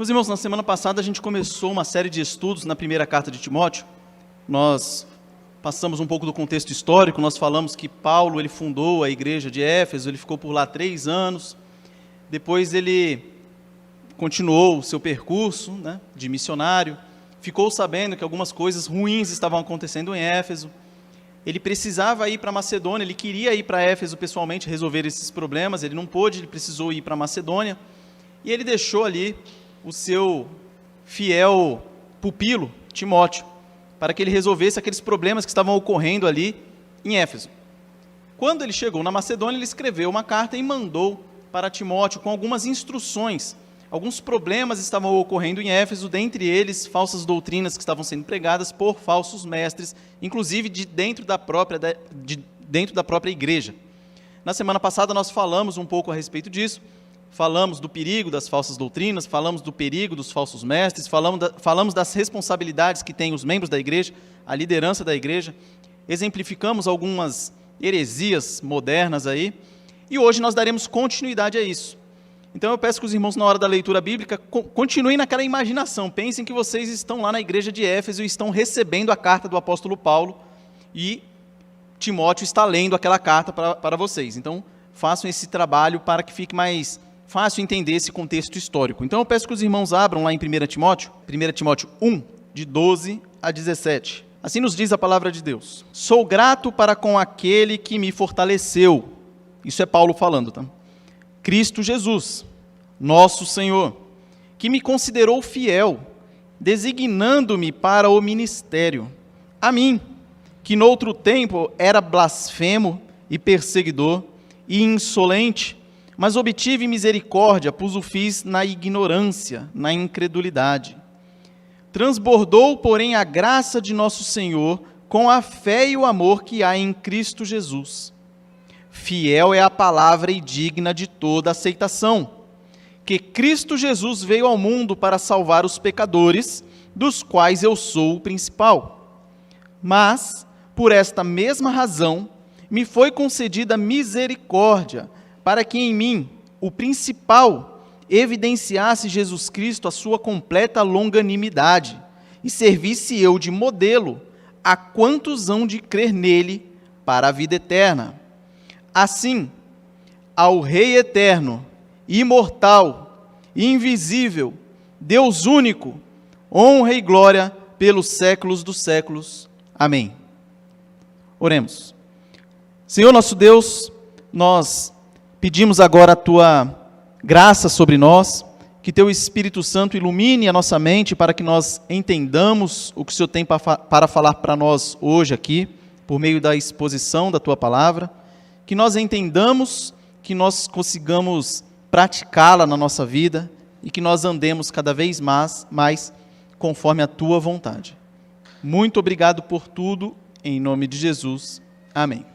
Meus irmãos, na semana passada a gente começou uma série de estudos na primeira carta de Timóteo. Nós passamos um pouco do contexto histórico, nós falamos que Paulo ele fundou a igreja de Éfeso, ele ficou por lá 3 anos, depois ele continuou o seu percurso de missionário, ficou sabendo que algumas coisas ruins estavam acontecendo em Éfeso, ele precisava ir para Macedônia, ele queria ir para Éfeso pessoalmente resolver esses problemas, ele não pôde, ele precisou ir para Macedônia, e ele deixou ali o seu fiel pupilo, Timóteo, para que ele resolvesse aqueles problemas que estavam ocorrendo ali em Éfeso. Quando ele chegou na Macedônia, ele escreveu uma carta e mandou para Timóteo com algumas instruções. Alguns problemas estavam ocorrendo em Éfeso, dentre eles falsas doutrinas que estavam sendo pregadas por falsos mestres, inclusive dentro da própria igreja. Na semana passada nós falamos um pouco a respeito disso, falamos do perigo das falsas doutrinas, falamos do perigo dos falsos mestres, falamos das responsabilidades que têm os membros da igreja, a liderança da igreja, exemplificamos algumas heresias modernas aí, e hoje nós daremos continuidade a isso. Então eu peço que os irmãos, na hora da leitura bíblica, continuem naquela imaginação, pensem que vocês estão lá na igreja de Éfeso e estão recebendo a carta do apóstolo Paulo, e Timóteo está lendo aquela carta para vocês. Então façam esse trabalho para que fique mais fácil entender esse contexto histórico. Então eu peço que os irmãos abram lá em 1 Timóteo 1, de 12 a 17. Assim nos diz a palavra de Deus. Sou grato para com aquele que me fortaleceu. Isso é Paulo falando, tá? Cristo Jesus, nosso Senhor, que me considerou fiel, designando-me para o ministério. A mim, que noutro tempo era blasfemo e perseguidor e insolente, mas obtive misericórdia, pois o fiz na ignorância, na incredulidade. Transbordou, porém, a graça de nosso Senhor com a fé e o amor que há em Cristo Jesus. Fiel é a palavra e digna de toda aceitação, que Cristo Jesus veio ao mundo para salvar os pecadores, dos quais eu sou o principal. Mas, por esta mesma razão, me foi concedida misericórdia, para que em mim, o principal, evidenciasse Jesus Cristo a sua completa longanimidade, e servisse eu de modelo a quantos hão de crer nele para a vida eterna. Assim, ao Rei eterno, imortal, invisível, Deus único, honra e glória pelos séculos dos séculos. Amém. Oremos. Senhor nosso Deus, nós pedimos agora a Tua graça sobre nós, que Teu Espírito Santo ilumine a nossa mente para que nós entendamos o que o Senhor tem para falar para nós hoje aqui, por meio da exposição da Tua palavra, que nós entendamos, que nós consigamos praticá-la na nossa vida e que nós andemos cada vez mais conforme a Tua vontade. Muito obrigado por tudo, em nome de Jesus. Amém.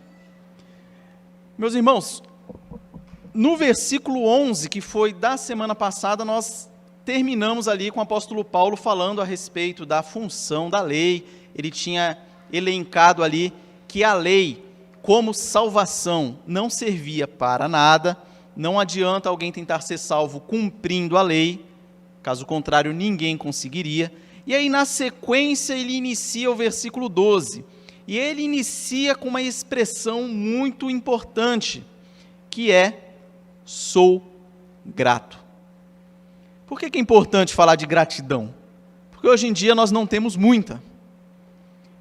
Meus irmãos, no versículo 11, que foi da semana passada, nós terminamos ali com o apóstolo Paulo falando a respeito da função da lei. Ele tinha elencado ali que a lei, como salvação, não servia para nada, não adianta alguém tentar ser salvo cumprindo a lei, caso contrário ninguém conseguiria. E aí na sequência ele inicia o versículo 12, e ele inicia com uma expressão muito importante, que é sou grato. Por que é importante falar de gratidão? Porque hoje em dia nós não temos muita.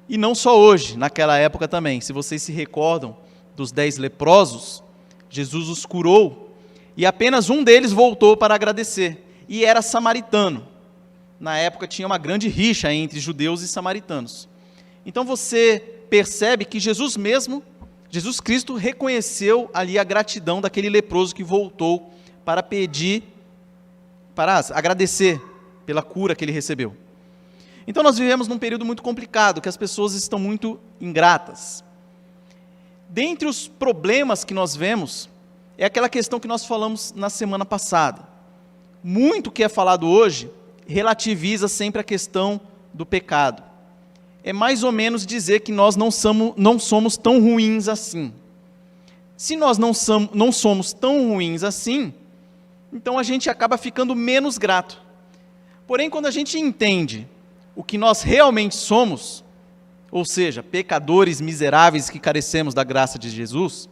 E não só hoje, naquela época também. Se vocês se recordam dos 10 leprosos, Jesus os curou e apenas um deles voltou para agradecer. E era samaritano. Na época tinha uma grande rixa entre judeus e samaritanos. Então você percebe que Jesus Cristo reconheceu ali a gratidão daquele leproso que voltou para agradecer pela cura que ele recebeu. Então nós vivemos num período muito complicado, que as pessoas estão muito ingratas. Dentre os problemas que nós vemos, é aquela questão que nós falamos na semana passada. Muito que é falado hoje relativiza sempre a questão do pecado. É mais ou menos dizer que nós não somos tão ruins assim. Se nós não somos tão ruins assim, então a gente acaba ficando menos grato. Porém, quando a gente entende o que nós realmente somos, ou seja, pecadores miseráveis que carecemos da graça de Jesus,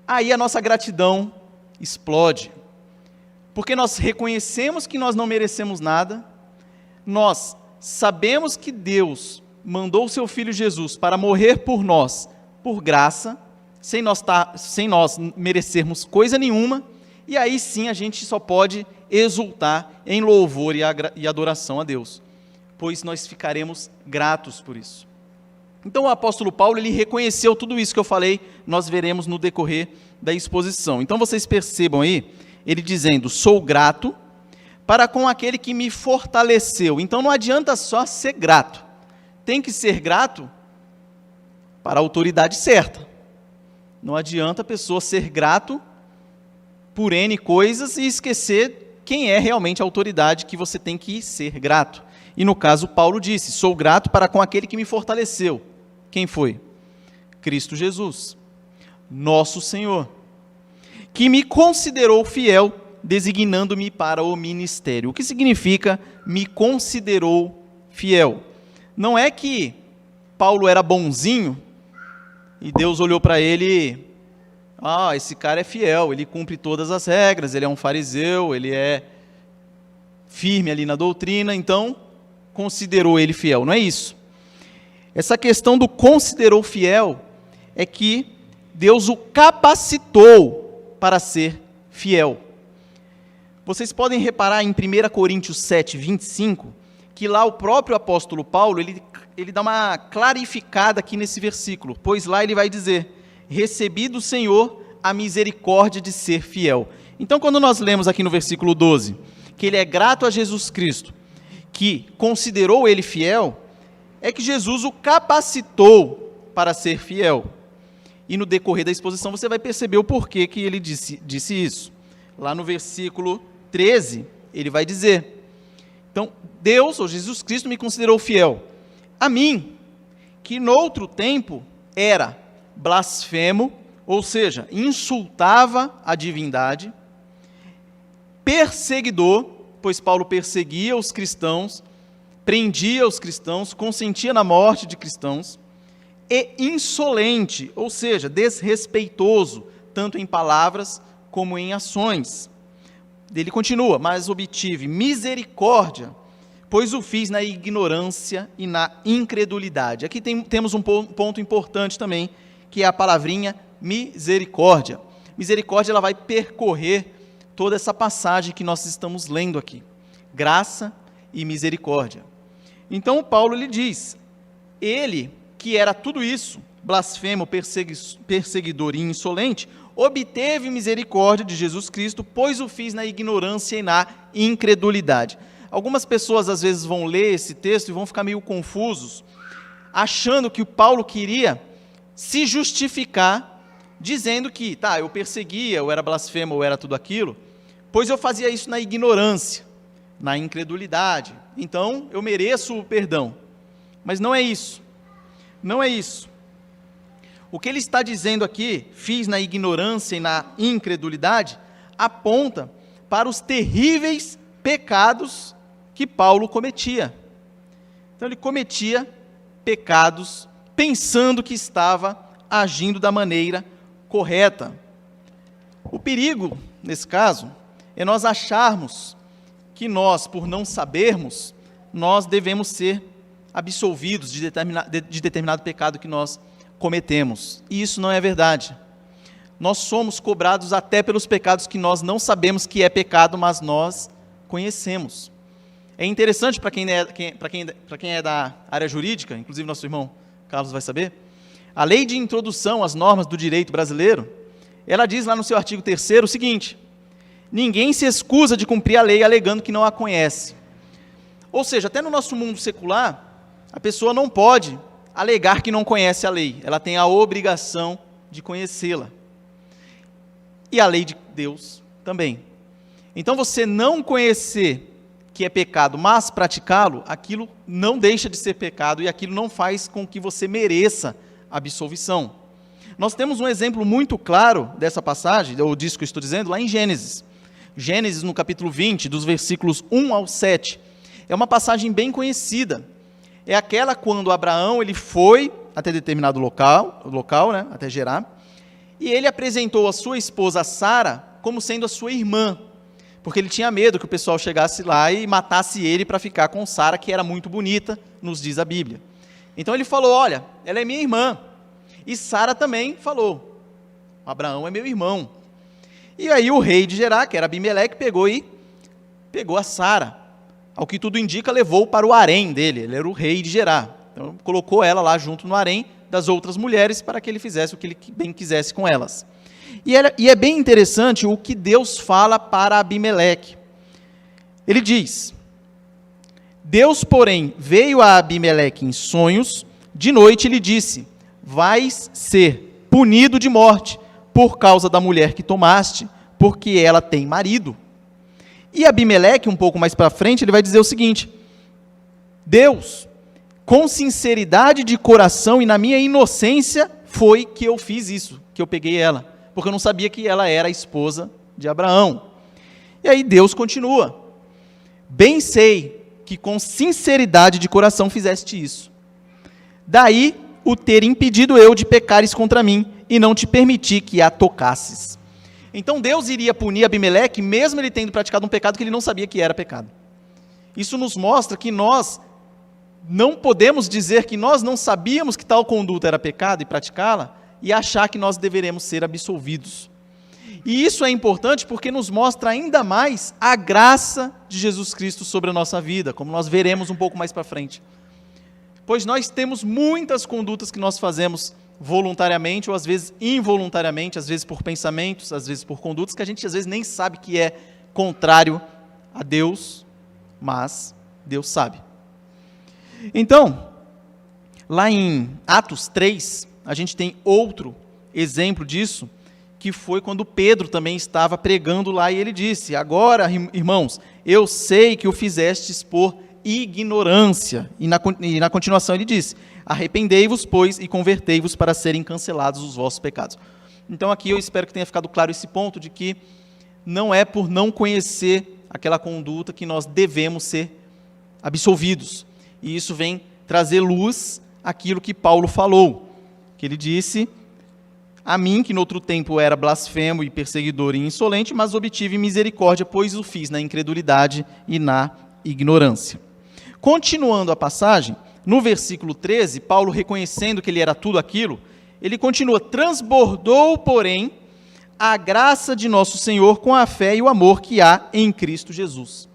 aí a nossa gratidão explode. Porque nós reconhecemos que nós não merecemos nada, nós sabemos que Deus mandou o seu Filho Jesus para morrer por nós, por graça, sem nós merecermos coisa nenhuma, e aí sim a gente só pode exultar em louvor e adoração a Deus, pois nós ficaremos gratos por isso. Então o apóstolo Paulo, ele reconheceu tudo isso que eu falei, nós veremos no decorrer da exposição. Então vocês percebam aí, ele dizendo, sou grato para com aquele que me fortaleceu. Então não adianta só ser grato, tem que ser grato para a autoridade certa. Não adianta a pessoa ser grato por N coisas e esquecer quem é realmente a autoridade que você tem que ser grato. E no caso, Paulo disse, sou grato para com aquele que me fortaleceu. Quem foi? Cristo Jesus, nosso Senhor, que me considerou fiel, designando-me para o ministério. O que significa me considerou fiel? Não é que Paulo era bonzinho e Deus olhou para ele, esse cara é fiel, ele cumpre todas as regras, ele é um fariseu, ele é firme ali na doutrina, então considerou ele fiel. Não é isso. Essa questão do considerou fiel é que Deus o capacitou para ser fiel. Vocês podem reparar em 1 Coríntios 7, 25, que lá o próprio apóstolo Paulo, ele dá uma clarificada aqui nesse versículo, pois lá ele vai dizer, recebi do Senhor a misericórdia de ser fiel. Então quando nós lemos aqui no versículo 12, que ele é grato a Jesus Cristo, que considerou ele fiel, é que Jesus o capacitou para ser fiel. E no decorrer da exposição você vai perceber o porquê que ele disse isso. Lá no versículo 13, ele vai dizer, então, Deus, ou Jesus Cristo, me considerou fiel. A mim, que noutro tempo era blasfemo, ou seja, insultava a divindade, perseguidor, pois Paulo perseguia os cristãos, prendia os cristãos, consentia na morte de cristãos, e insolente, ou seja, desrespeitoso, tanto em palavras como em ações. Ele continua, mas obtive misericórdia, pois o fiz na ignorância e na incredulidade. Aqui temos um ponto importante também, que é a palavrinha misericórdia. Misericórdia, ela vai percorrer toda essa passagem que nós estamos lendo aqui. Graça e misericórdia. Então Paulo lhe diz, ele que era tudo isso, blasfemo, perseguidor e insolente, obteve misericórdia de Jesus Cristo, pois o fiz na ignorância e na incredulidade. Algumas pessoas às vezes vão ler esse texto e vão ficar meio confusos, achando que o Paulo queria se justificar, dizendo que, eu perseguia, eu era blasfemo, eu era tudo aquilo, pois eu fazia isso na ignorância, na incredulidade, então eu mereço o perdão. Mas não é isso, não é isso. O que ele está dizendo aqui, fiz na ignorância e na incredulidade, aponta para os terríveis pecados que Paulo cometia. Então ele cometia pecados pensando que estava agindo da maneira correta. O perigo, nesse caso, é nós acharmos que nós, por não sabermos, nós devemos ser absolvidos de determinado pecado que nós cometemos. E isso não é verdade. Nós somos cobrados até pelos pecados que nós não sabemos que é pecado, mas nós conhecemos. É interessante para quem é da área jurídica, inclusive nosso irmão Carlos vai saber, a lei de introdução às normas do direito brasileiro, ela diz lá no seu artigo 3º o seguinte, ninguém se excusa de cumprir a lei alegando que não a conhece. Ou seja, até no nosso mundo secular, a pessoa não pode alegar que não conhece a lei, ela tem a obrigação de conhecê-la. E a lei de Deus também. Então você não conhecer que é pecado, mas praticá-lo, aquilo não deixa de ser pecado e aquilo não faz com que você mereça absolvição. Nós temos um exemplo muito claro dessa passagem, ou disso que eu estou dizendo, lá em Gênesis. Gênesis, no capítulo 20, dos versículos 1 ao 7. é uma passagem bem conhecida. É aquela quando Abraão ele foi até determinado local, né, até Gerar, e ele apresentou a sua esposa Sara como sendo a sua irmã, porque ele tinha medo que o pessoal chegasse lá e matasse ele para ficar com Sara, que era muito bonita, nos diz a Bíblia. Então ele falou, olha, ela é minha irmã. E Sara também falou, Abraão é meu irmão. E aí o rei de Gerar, que era Abimeleque, pegou a Sara. Ao que tudo indica, levou para o harém dele, ele era o rei de Gerar. Então colocou ela lá junto no harém das outras mulheres para que ele fizesse o que ele bem quisesse com elas. E é bem interessante o que Deus fala para Abimeleque. Ele diz, Deus, porém, veio a Abimeleque em sonhos, de noite lhe disse, vais ser punido de morte por causa da mulher que tomaste, porque ela tem marido. E Abimeleque, um pouco mais para frente, ele vai dizer o seguinte, Deus, com sinceridade de coração e na minha inocência, foi que eu fiz isso, que eu peguei ela, porque eu não sabia que ela era a esposa de Abraão. E aí Deus continua, bem sei que com sinceridade de coração fizeste isso. Daí o ter impedido eu de pecares contra mim, e não te permiti que a tocasses. Então Deus iria punir Abimeleque, mesmo ele tendo praticado um pecado que ele não sabia que era pecado. Isso nos mostra que nós não podemos dizer que nós não sabíamos que tal conduta era pecado e praticá-la, e achar que nós deveremos ser absolvidos. E isso é importante porque nos mostra ainda mais a graça de Jesus Cristo sobre a nossa vida, como nós veremos um pouco mais para frente. Pois nós temos muitas condutas que nós fazemos voluntariamente, ou às vezes involuntariamente, às vezes por pensamentos, às vezes por condutas, que a gente às vezes nem sabe que é contrário a Deus, mas Deus sabe. Então, lá em Atos 3, a gente tem outro exemplo disso, que foi quando Pedro também estava pregando lá, e ele disse, agora, irmãos, eu sei que o fizestes por ignorância. E na continuação ele disse, arrependei-vos, pois, e convertei-vos para serem cancelados os vossos pecados. Então aqui eu espero que tenha ficado claro esse ponto de que não é por não conhecer aquela conduta que nós devemos ser absolvidos. E isso vem trazer luz àquilo que Paulo falou, que ele disse, a mim, que no outro tempo era blasfemo e perseguidor e insolente, mas obtive misericórdia, pois o fiz na incredulidade e na ignorância. Continuando a passagem, no versículo 13, Paulo reconhecendo que ele era tudo aquilo, ele continua, transbordou, porém, a graça de nosso Senhor com a fé e o amor que há em Cristo Jesus.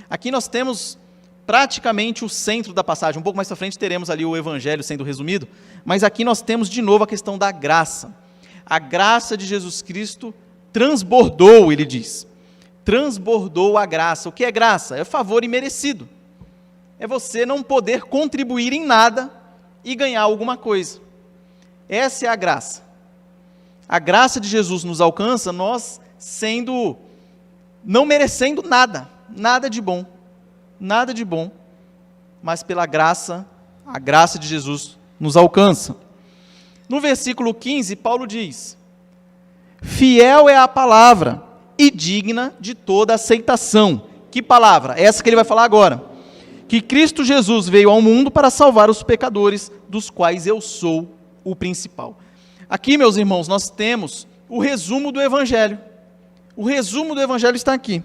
Aqui nós temos praticamente o centro da passagem, um pouco mais para frente teremos ali o evangelho sendo resumido, mas aqui nós temos de novo a questão da graça. A graça de Jesus Cristo transbordou, ele diz, transbordou a graça. O que é graça? É favor imerecido. É você não poder contribuir em nada e ganhar alguma coisa. Essa é a graça. A graça de Jesus nos alcança, nós não merecendo nada, nada de bom, mas pela graça, a graça de Jesus nos alcança. No versículo 15, Paulo diz, fiel é a palavra e digna de toda aceitação. Que palavra? Essa que ele vai falar agora. Que Cristo Jesus veio ao mundo para salvar os pecadores, dos quais eu sou o principal. Aqui, meus irmãos, nós temos o resumo do Evangelho. O resumo do Evangelho está aqui.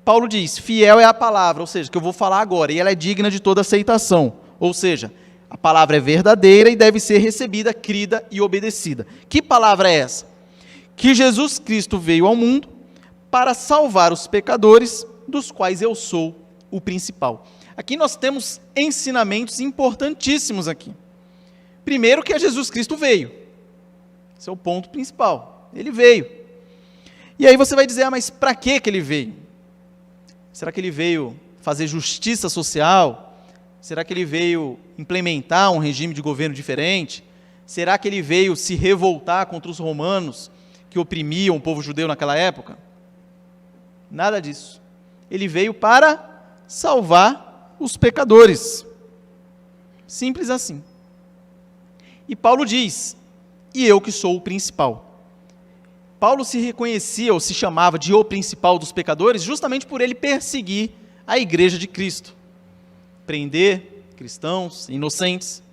Paulo diz, fiel é a palavra, ou seja, que eu vou falar agora, e ela é digna de toda aceitação. Ou seja, a palavra é verdadeira e deve ser recebida, crida e obedecida. Que palavra é essa? Que Jesus Cristo veio ao mundo para salvar os pecadores, dos quais eu sou o principal. Aqui nós temos ensinamentos importantíssimos aqui. Primeiro que Jesus Cristo veio. Esse é o ponto principal. Ele veio. E aí você vai dizer, mas para que ele veio? Será que ele veio fazer justiça social? Será que ele veio implementar um regime de governo diferente? Será que ele veio se revoltar contra os romanos que oprimiam o povo judeu naquela época? Nada disso. Ele veio para salvar os pecadores. Simples assim. E Paulo diz, e eu que sou o principal. Paulo se reconhecia ou se chamava de o principal dos pecadores justamente por ele perseguir a igreja de Cristo. prender cristãos inocentes,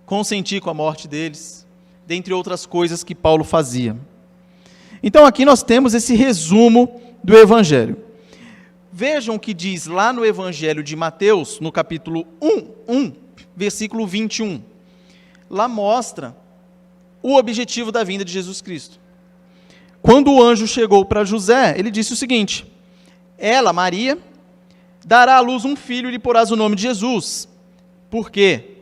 consentir com a morte deles, dentre outras coisas que Paulo fazia. Então aqui nós temos esse resumo do Evangelho. Vejam o que diz lá no Evangelho de Mateus, no capítulo 1, versículo 21. Lá mostra o objetivo da vinda de Jesus Cristo. Quando o anjo chegou para José, ele disse o seguinte: ela, Maria, dará à luz um filho e lhe porás o nome de Jesus. Por quê?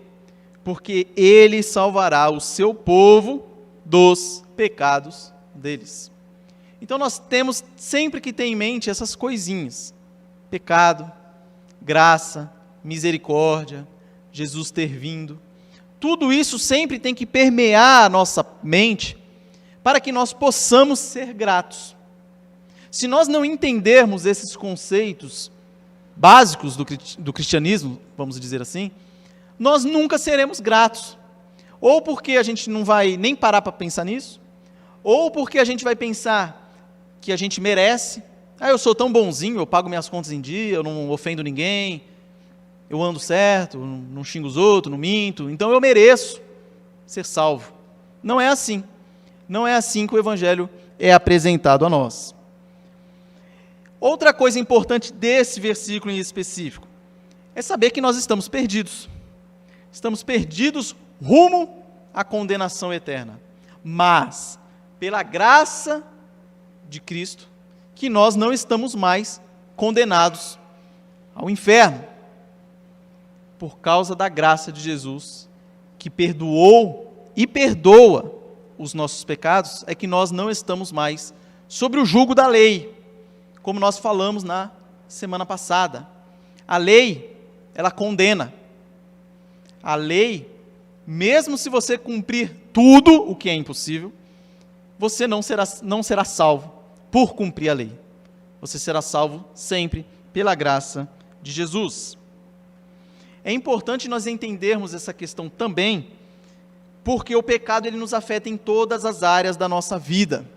Porque ele salvará o seu povo dos pecados deles. Então nós temos sempre que ter em mente essas coisinhas: pecado, graça, misericórdia, Jesus ter vindo. Tudo isso sempre tem que permear a nossa mente para que nós possamos ser gratos. Se nós não entendermos esses conceitos básicos do cristianismo, vamos dizer assim, nós nunca seremos gratos. Ou porque a gente não vai nem parar para pensar nisso, ou porque a gente vai pensar que a gente merece. Eu sou tão bonzinho, eu pago minhas contas em dia, eu não ofendo ninguém, eu ando certo, não xingo os outros, não minto, então eu mereço ser salvo. Não é assim. Não é assim que o Evangelho é apresentado a nós. Outra coisa importante desse versículo em específico é saber que nós estamos perdidos. Estamos perdidos rumo à condenação eterna. Mas, pela graça de Cristo, que nós não estamos mais condenados ao inferno. Por causa da graça de Jesus, que perdoou e perdoa os nossos pecados, é que nós não estamos mais sobre o jugo da lei, como nós falamos na semana passada. A lei, ela condena. A lei, mesmo se você cumprir tudo o que é impossível, você não será salvo por cumprir a lei. Você será salvo sempre pela graça de Jesus. É importante nós entendermos essa questão também, porque o pecado ele nos afeta em todas as áreas da nossa vida.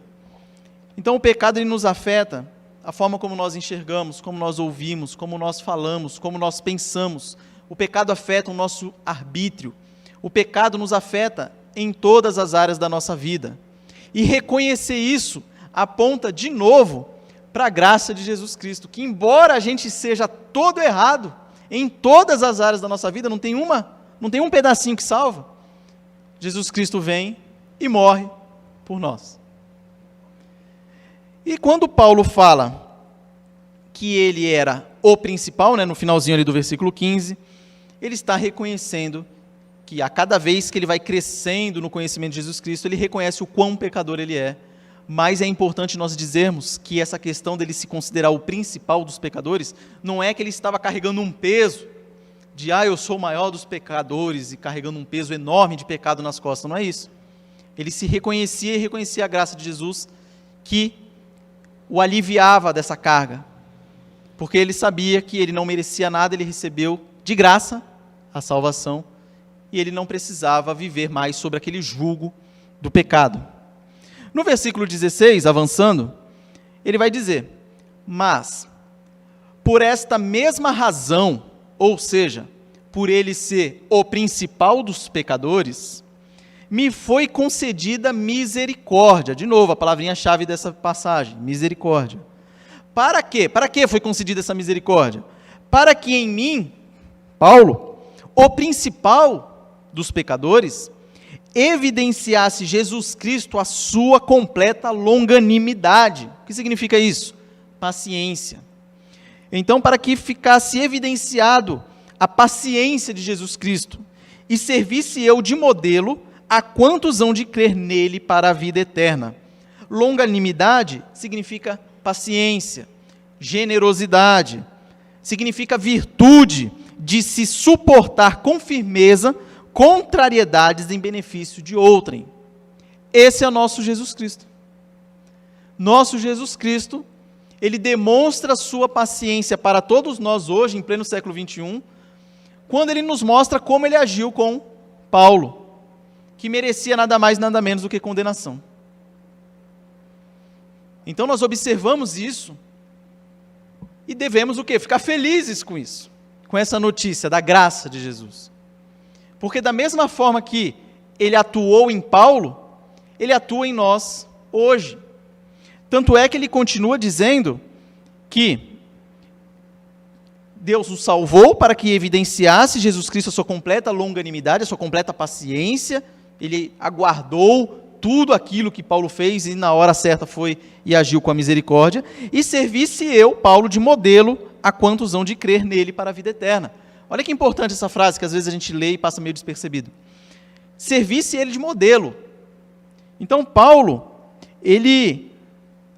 Então o pecado ele nos afeta a forma como nós enxergamos, como nós ouvimos, como nós falamos, como nós pensamos. O pecado afeta o nosso arbítrio. O pecado nos afeta em todas as áreas da nossa vida. E reconhecer isso aponta de novo para a graça de Jesus Cristo, que embora a gente seja todo errado em todas as áreas da nossa vida, não tem um pedacinho que salva. Jesus Cristo vem e morre por nós. E quando Paulo fala que ele era o principal, no finalzinho ali do versículo 15, ele está reconhecendo que a cada vez que ele vai crescendo no conhecimento de Jesus Cristo, ele reconhece o quão pecador ele é. Mas é importante nós dizermos que essa questão dele se considerar o principal dos pecadores, não é que ele estava carregando um peso de, eu sou o maior dos pecadores, e carregando um peso enorme de pecado nas costas, não é isso. Ele se reconhecia e reconhecia a graça de Jesus, que o aliviava dessa carga, porque ele sabia que ele não merecia nada, ele recebeu de graça a salvação, e ele não precisava viver mais sobre aquele jugo do pecado. No versículo 16, avançando, ele vai dizer: mas, por esta mesma razão, ou seja, por ele ser o principal dos pecadores, me foi concedida misericórdia. De novo, a palavrinha-chave dessa passagem, misericórdia. Para quê? Para que foi concedida essa misericórdia? Para que em mim, Paulo, o principal dos pecadores, evidenciasse Jesus Cristo a sua completa longanimidade. O que significa isso? Paciência. Então, para que ficasse evidenciado a paciência de Jesus Cristo e servisse eu de modelo a quantos hão de crer nele para a vida eterna. Longanimidade significa paciência, generosidade, significa virtude de se suportar com firmeza contrariedades em benefício de outrem. Esse é o nosso Jesus Cristo. Nosso Jesus Cristo, ele demonstra a sua paciência para todos nós hoje, em pleno século XXI, quando ele nos mostra como ele agiu com Paulo, que merecia nada mais, nada menos do que condenação. Então nós observamos isso e devemos o quê? Ficar felizes com isso. com essa notícia da graça de Jesus. Porque da mesma forma que ele atuou em Paulo, ele atua em nós hoje. Tanto é que ele continua dizendo que Deus o salvou para que evidenciasse Jesus Cristo a sua completa longanimidade, a sua completa paciência. Ele aguardou tudo aquilo que Paulo fez e na hora certa foi e agiu com a misericórdia. E servisse eu, Paulo, de modelo a quantos hão de crer nele para a vida eterna. Olha que importante essa frase que às vezes a gente lê e passa meio despercebido. Servisse ele de modelo. Então Paulo,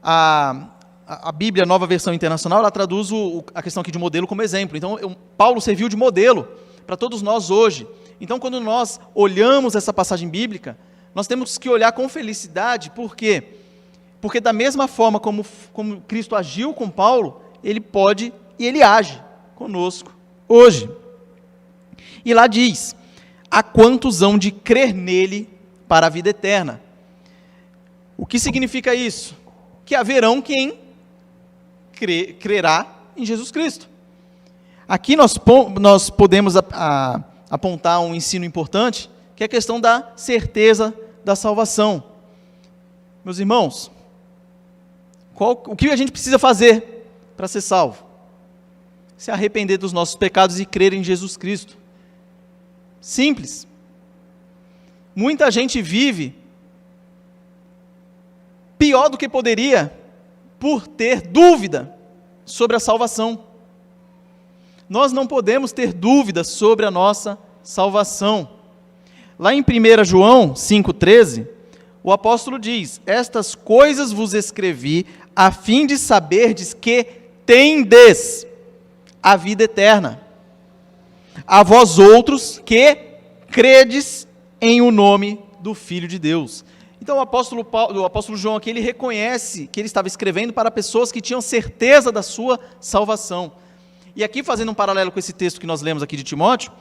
a Bíblia, a Nova Versão Internacional, ela traduz a questão aqui de modelo como exemplo. Então, Paulo serviu de modelo para todos nós hoje. Então, quando nós olhamos essa passagem bíblica, nós temos que olhar com felicidade. Por quê? Porque da mesma forma como Cristo agiu com Paulo, ele pode e ele age conosco hoje. E lá diz, a quantos hão de crer nele para a vida eterna. O que significa isso? Que haverão quem crerá em Jesus Cristo. Aqui nós podemos apontar um ensino importante, que é a questão da certeza da salvação. Meus irmãos, o que a gente precisa fazer para ser salvo? Se arrepender dos nossos pecados e crer em Jesus Cristo. Simples. Muita gente vive pior do que poderia, por ter dúvida sobre a salvação. Nós não podemos ter dúvida sobre a nossa salvação. Lá em 1 João 5,13, o apóstolo diz, estas coisas vos escrevi, a fim de saberdes que tendes a vida eterna. A vós outros que credes em o nome do Filho de Deus. Então o apóstolo João aqui, ele reconhece que ele estava escrevendo para pessoas que tinham certeza da sua salvação. E aqui, fazendo um paralelo com esse texto que nós lemos aqui de Timóteo,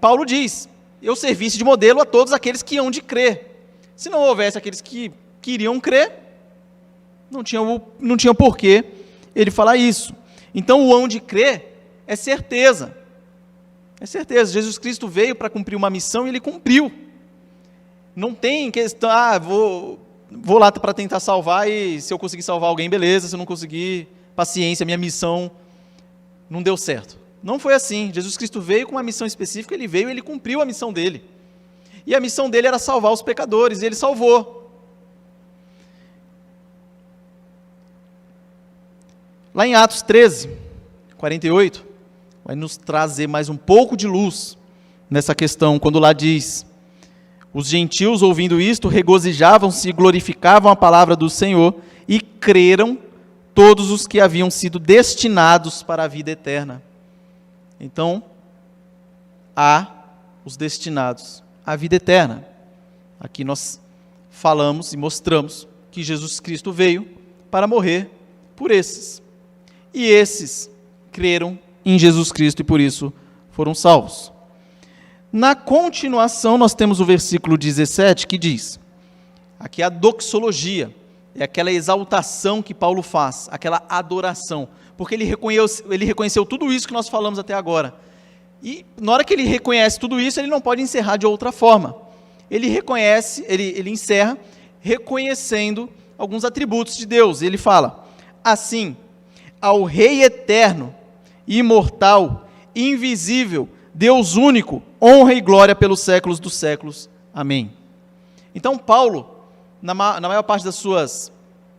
Paulo diz, eu servisse de modelo a todos aqueles que hão de crer. Se não houvesse aqueles que queriam crer, não tinha porquê ele falar isso. Então o hão de crer é certeza. É certeza, Jesus Cristo veio para cumprir uma missão e ele cumpriu. Não tem questão, vou lá para tentar salvar e se eu conseguir salvar alguém, beleza, se eu não conseguir, paciência, minha missão não deu certo. Não foi assim, Jesus Cristo veio com uma missão específica, ele veio e ele cumpriu a missão dele. E a missão dele era salvar os pecadores, e ele salvou. Lá em Atos 13, 48, vai nos trazer mais um pouco de luz nessa questão, quando lá diz, os gentios, ouvindo isto, regozijavam-se e glorificavam a palavra do Senhor, e creram todos os que haviam sido destinados para a vida eterna. Então, há os destinados à vida eterna. Aqui nós falamos e mostramos que Jesus Cristo veio para morrer por esses. E esses creram em Jesus Cristo e por isso foram salvos. Na continuação, nós temos o versículo 17 que diz, aqui a doxologia, é aquela exaltação que Paulo faz, aquela adoração, porque ele reconheceu tudo isso que nós falamos até agora. E na hora que ele reconhece tudo isso, ele não pode encerrar de outra forma. Ele encerra reconhecendo alguns atributos de Deus. Ele fala, assim, ao Rei eterno, imortal, invisível, Deus único, honra e glória pelos séculos dos séculos. Amém. Então Paulo, na maior parte das suas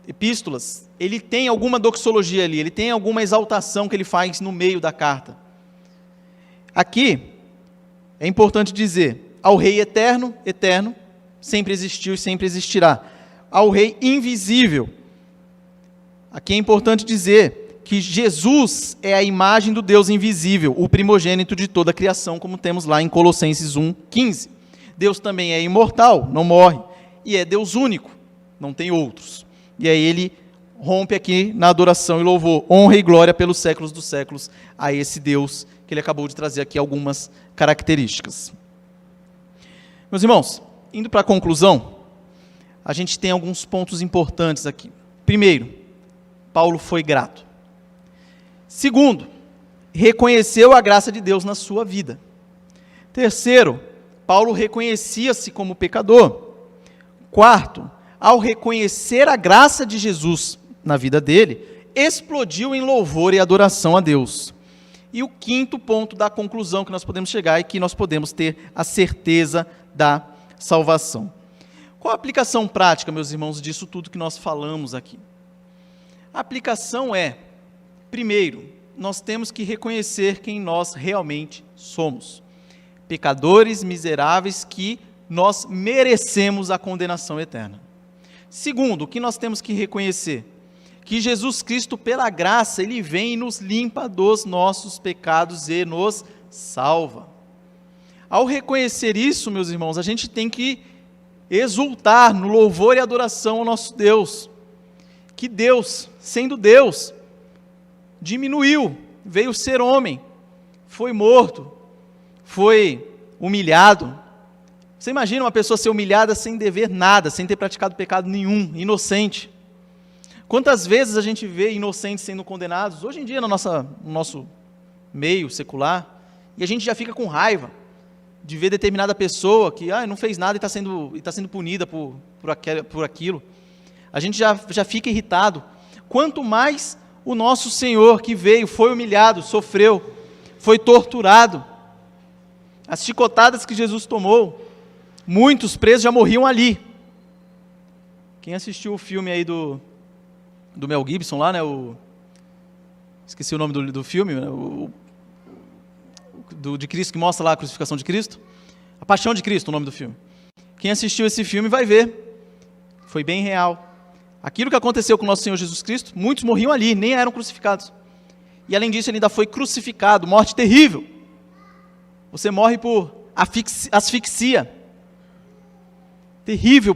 epístolas, ele tem alguma doxologia ali, ele tem alguma exaltação que ele faz no meio da carta. Aqui, é importante dizer, ao Rei eterno, eterno, sempre existiu e sempre existirá. Ao Rei invisível, aqui é importante dizer que Jesus é a imagem do Deus invisível, o primogênito de toda a criação, como temos lá em Colossenses 1,15. Deus também é imortal, não morre, e é Deus único, não tem outros. E aí ele rompe aqui na adoração e louvor, honra e glória pelos séculos dos séculos a esse Deus, que ele acabou de trazer aqui algumas características. Meus irmãos, indo para a conclusão, a gente tem alguns pontos importantes aqui. Primeiro, Paulo foi grato. Segundo, reconheceu a graça de Deus na sua vida. Terceiro, Paulo reconhecia-se como pecador. Quarto, ao reconhecer a graça de Jesus na vida dele, explodiu em louvor e adoração a Deus. E o quinto ponto da conclusão que nós podemos chegar é que nós podemos ter a certeza da salvação. Qual a aplicação prática, meus irmãos, disso tudo que nós falamos aqui? A aplicação é, primeiro, nós temos que reconhecer quem nós realmente somos. Pecadores miseráveis que nós merecemos a condenação eterna. Segundo, o que nós temos que reconhecer? Que Jesus Cristo, pela graça, Ele vem e nos limpa dos nossos pecados e nos salva. Ao reconhecer isso, meus irmãos, a gente tem que exultar no louvor e adoração ao nosso Deus. Que Deus, sendo Deus, diminuiu, veio ser homem, foi morto, foi humilhado. Você imagina uma pessoa ser humilhada sem dever nada, sem ter praticado pecado nenhum, inocente. Quantas vezes a gente vê inocentes sendo condenados, hoje em dia no nosso meio secular, e a gente já fica com raiva de ver determinada pessoa que não fez nada e está sendo punida por aquilo. A gente já fica irritado. Quanto mais o nosso Senhor que veio, foi humilhado, sofreu, foi torturado. As chicotadas que Jesus tomou, muitos presos já morriam ali. Quem assistiu o filme aí do Mel Gibson lá, né? Esqueci o nome do filme, né? De Cristo, que mostra lá a crucificação de Cristo. A Paixão de Cristo, o nome do filme. Quem assistiu esse filme vai ver. Foi bem real. Aquilo que aconteceu com o nosso Senhor Jesus Cristo, muitos morriam ali, nem eram crucificados. E além disso, ele ainda foi crucificado, morte terrível. Você morre por asfixia. Terrível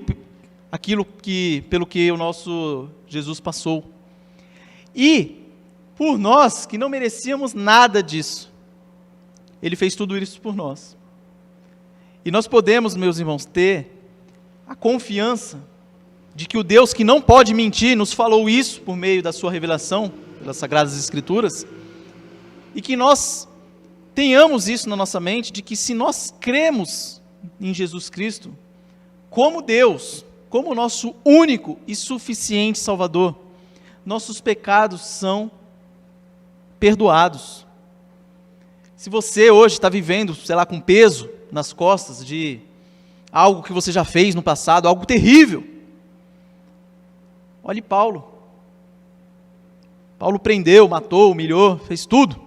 pelo que o nosso Jesus passou. E, por nós, que não merecíamos nada disso, Ele fez tudo isso por nós. E nós podemos, meus irmãos, ter a confiança de que o Deus que não pode mentir nos falou isso por meio da sua revelação, pelas Sagradas Escrituras, e que nós tenhamos isso na nossa mente, de que se nós cremos em Jesus Cristo, como Deus, como nosso único e suficiente Salvador, nossos pecados são perdoados. Se você hoje está vivendo, sei lá, com peso nas costas de algo que você já fez no passado, algo terrível, olhe Paulo. Paulo prendeu, matou, humilhou, fez tudo.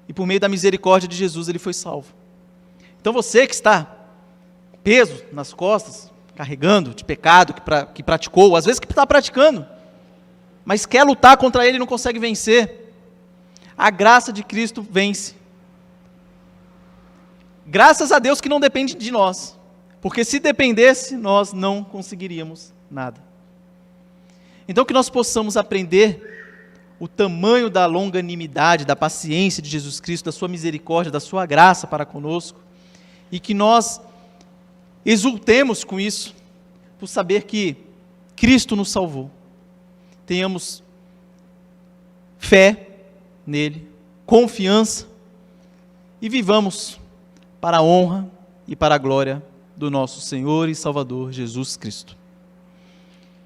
E por meio da misericórdia de Jesus ele foi salvo. Então você que está peso nas costas, carregando de pecado que praticou, às vezes que está praticando, mas quer lutar contra ele e não consegue vencer, a graça de Cristo vence. Graças a Deus que não depende de nós, porque se dependesse, nós não conseguiríamos nada. Então que nós possamos aprender o tamanho da longanimidade, da paciência de Jesus Cristo, da sua misericórdia, da sua graça para conosco, e que nós exultemos com isso, por saber que Cristo nos salvou. Tenhamos fé nele, confiança, e vivamos para a honra e para a glória do nosso Senhor e Salvador Jesus Cristo.